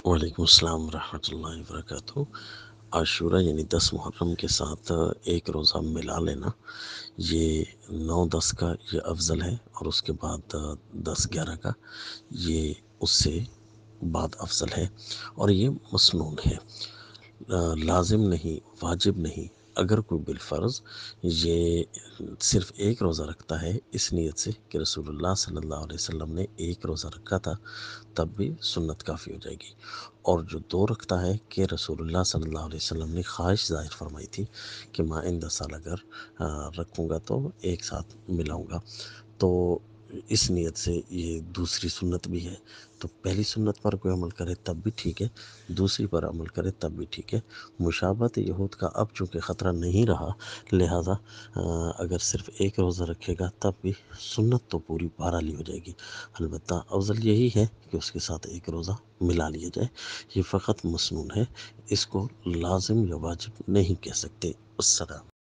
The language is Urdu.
وعلیکم السلام ورحمۃ اللہ وبرکاتہ۔ عاشورہ یعنی 10 محرم کے ساتھ ایک روزہ ملا لینا، یہ 9-10 کا یہ افضل ہے، اور اس کے بعد 10-11 کا یہ اس سے بعد افضل ہے، اور یہ مسنون ہے، لازم نہیں، واجب نہیں۔ اگر کوئی بالفرض یہ صرف ایک روزہ رکھتا ہے اس نیت سے کہ رسول اللہ صلی اللہ علیہ وسلم نے ایک روزہ رکھا تھا، تب بھی سنت کافی ہو جائے گی۔ اور جو 2 رکھتا ہے کہ رسول اللہ صلی اللہ علیہ وسلم نے خواہش ظاہر فرمائی تھی کہ مائندہ سال اگر رکھوں گا تو ایک ساتھ ملاؤں گا، تو اس نیت سے یہ دوسری سنت بھی ہے۔ تو پہلی سنت پر کوئی عمل کرے تب بھی ٹھیک ہے، دوسری پر عمل کرے تب بھی ٹھیک ہے۔ مشابہت یہود کا اب چونکہ خطرہ نہیں رہا، لہٰذا اگر صرف ایک روزہ رکھے گا تب بھی سنت تو پوری بہرحال ہی ہو جائے گی۔ البتہ افضل یہی ہے کہ اس کے ساتھ ایک روزہ ملا لیا جائے، یہ فقط مسنون ہے، اس کو لازم یا واجب نہیں کہہ سکتے۔ السلام۔